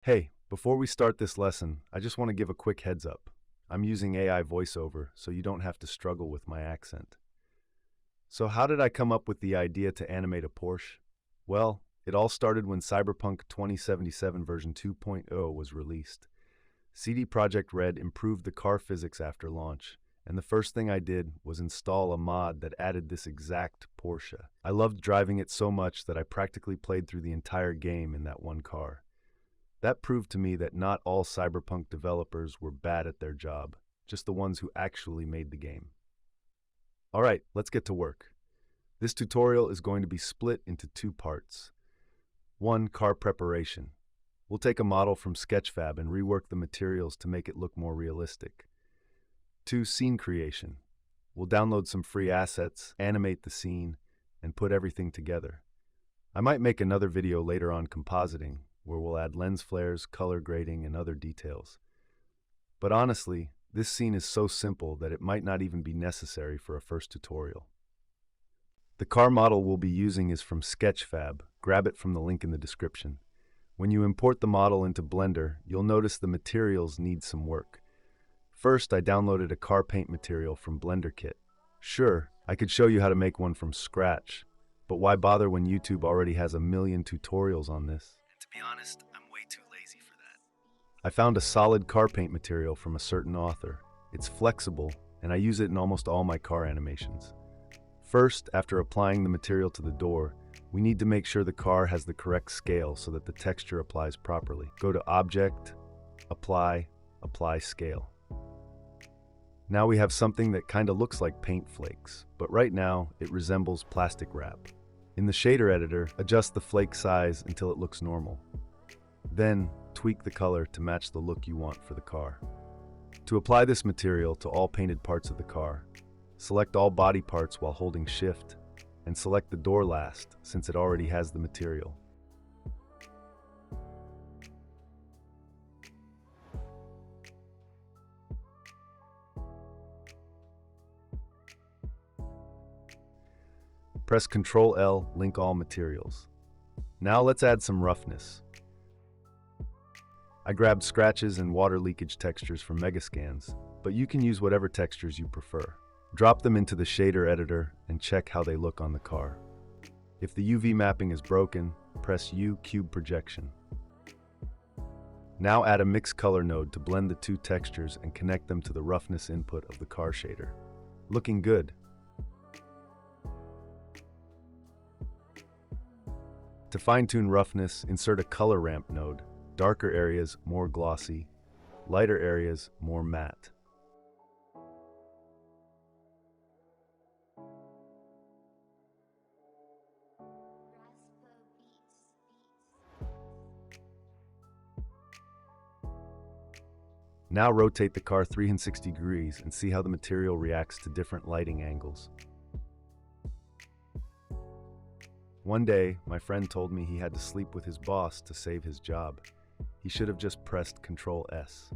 Hey, before we start this lesson, I just want to give a quick heads up. I'm using AI voiceover, so you don't have to struggle with my accent. So, how did I come up with the idea to animate a Porsche? Well, it all started when Cyberpunk 2077 version 2.0 was released. CD Projekt Red improved the car physics after launch, and the first thing I did was install a mod that added this exact Porsche. I loved driving it so much that I practically played through the entire game in that one car. That proved to me that not all cyberpunk developers were bad at their job, just the ones who actually made the game. All right, let's get to work. This tutorial is going to be split into two parts. One, car preparation. We'll take a model from Sketchfab and rework the materials to make it look more realistic. Two, scene creation. We'll download some free assets, animate the scene, and put everything together. I might make another video later on compositing, where we'll add lens flares, color grading, and other details. But honestly, this scene is so simple that it might not even be necessary for a first tutorial. The car model we'll be using is from Sketchfab. Grab it from the link in the description. When you import the model into Blender, you'll notice the materials need some work. First, I downloaded a car paint material from Blender Kit. Sure, I could show you how to make one from scratch, but why bother when YouTube already has a million tutorials on this? To be honest, I'm way too lazy for that. I found a solid car paint material from a certain author. It's flexible, and I use it in almost all my car animations. First, after applying the material to the door, we need to make sure the car has the correct scale so that the texture applies properly. Go to Object, Apply, Apply Scale. Now we have something that kinda looks like paint flakes, but right now it resembles plastic wrap. In the shader editor, adjust the flake size until it looks normal. Then, tweak the color to match the look you want for the car. To apply this material to all painted parts of the car, select all body parts while holding Shift, and select the door last since it already has the material. Press Ctrl L, link all materials. Now let's add some roughness. I grabbed scratches and water leakage textures from Megascans, but you can use whatever textures you prefer. Drop them into the shader editor and check how they look on the car. If the UV mapping is broken, press U Cube Projection. Now add a mix color node to blend the two textures and connect them to the roughness input of the car shader. Looking good. To fine-tune roughness, insert a color ramp node. Darker areas more glossy, lighter areas more matte. Now rotate the car 360 degrees and see how the material reacts to different lighting angles. One day, my friend told me he had to sleep with his boss to save his job. He should have just pressed Ctrl S.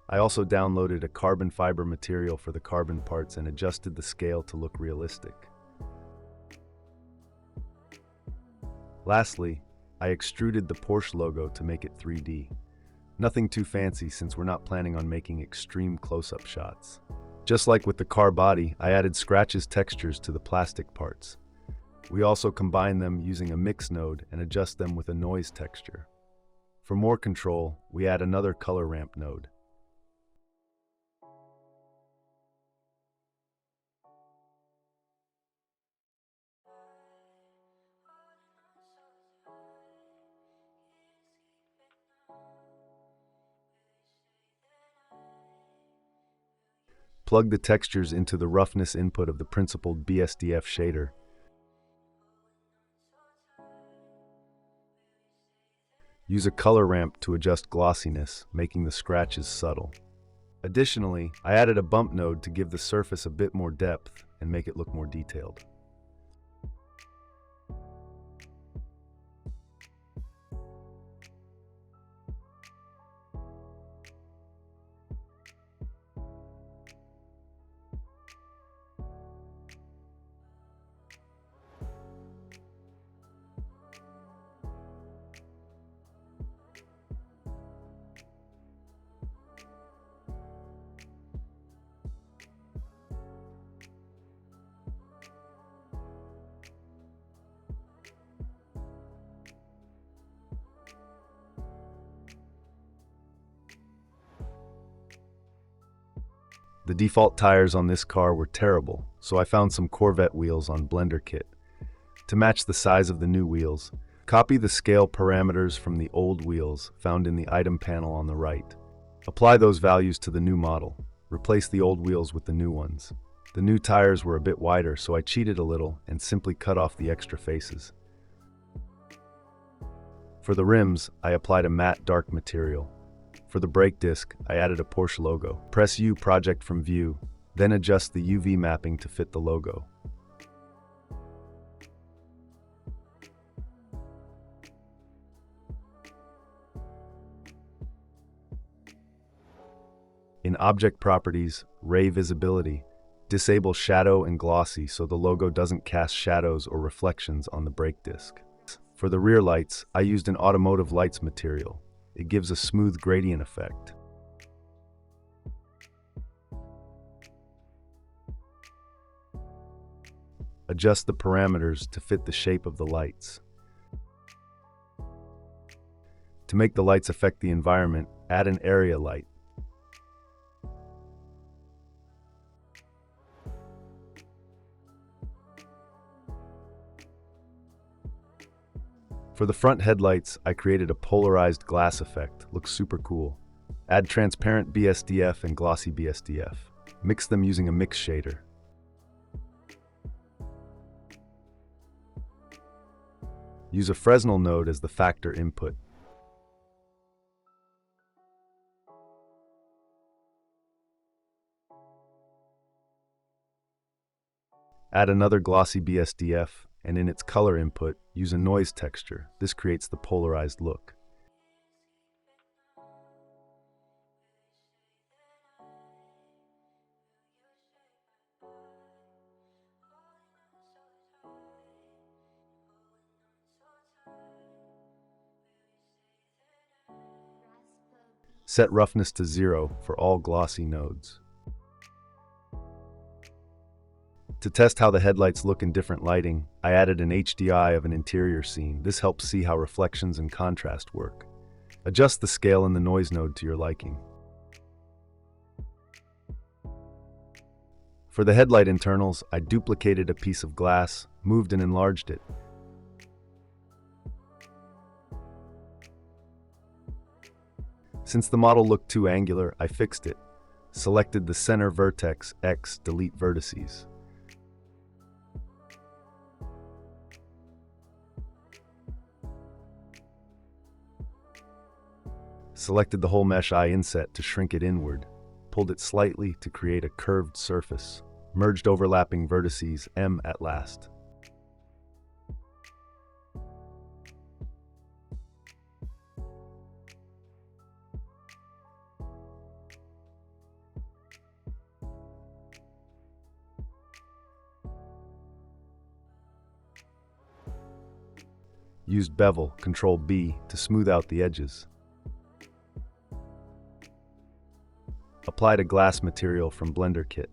I also downloaded a carbon fiber material for the carbon parts and adjusted the scale to look realistic. Lastly, I extruded the Porsche logo to make it 3D. Nothing too fancy since we're not planning on making extreme close-up shots. Just like with the car body, I added scratches textures to the plastic parts. We also combine them using a mix node and adjust them with a noise texture. For more control, we add another color ramp node. Plug the textures into the roughness input of the principled BSDF shader. Use a color ramp to adjust glossiness, making the scratches subtle. Additionally, I added a bump node to give the surface a bit more depth and make it look more detailed. The default tires on this car were terrible, so I found some Corvette wheels on Blender Kit. To match the size of the new wheels, copy the scale parameters from the old wheels found in the item panel on the right. Apply those values to the new model. Replace the old wheels with the new ones. The new tires were a bit wider, so I cheated a little and simply cut off the extra faces. For the rims, I applied a matte dark material. For the brake disc, I added a Porsche logo. Press U Project from View, then adjust the UV mapping to fit the logo. In Object Properties, Ray Visibility, disable Shadow and Glossy so the logo doesn't cast shadows or reflections on the brake disc. For the rear lights, I used an automotive lights material. It gives a smooth gradient effect. Adjust the parameters to fit the shape of the lights. To make the lights affect the environment, add an area light. For the front headlights, I created a polarized glass effect. Looks super cool. Add transparent BSDF and glossy BSDF. Mix them using a mix shader. Use a Fresnel node as the factor input. Add another glossy BSDF, and in its color input, use a noise texture. This creates the polarized look. Set roughness to 0 for all glossy nodes. To test how the headlights look in different lighting, I added an HDI of an interior scene. This helps see how reflections and contrast work. Adjust the scale and the noise node to your liking. For the headlight internals, I duplicated a piece of glass, moved and enlarged it. Since the model looked too angular, I fixed it. Selected the center vertex X, delete vertices. Selected the whole mesh eye inset to shrink it inward, pulled it slightly to create a curved surface, merged overlapping vertices M at last. Used bevel, Ctrl B, to smooth out the edges. Applied a glass material from Blender Kit.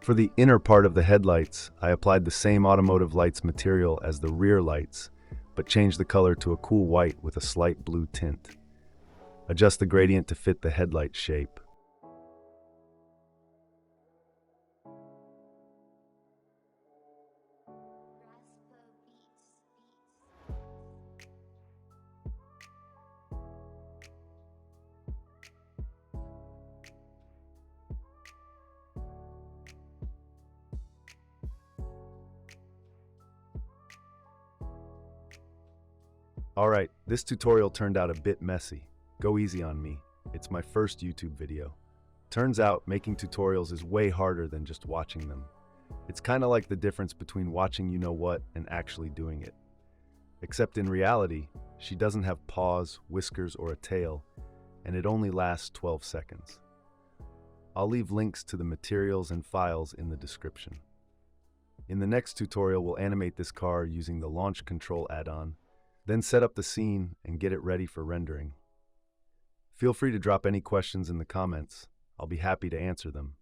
For the inner part of the headlights, I applied the same automotive lights material as the rear lights, but changed the color to a cool white with a slight blue tint. Adjust the gradient to fit the headlight shape. Alright, this tutorial turned out a bit messy. Go easy on me. It's my first YouTube video. Turns out making tutorials is way harder than just watching them. It's kind of like the difference between watching you know what and actually doing it. Except in reality, she doesn't have paws, whiskers, or a tail, and it only lasts 12 seconds. I'll leave links to the materials and files in the description. In the next tutorial, we'll animate this car using the Launch Control add-on, then set up the scene and get it ready for rendering. Feel free to drop any questions in the comments. I'll be happy to answer them.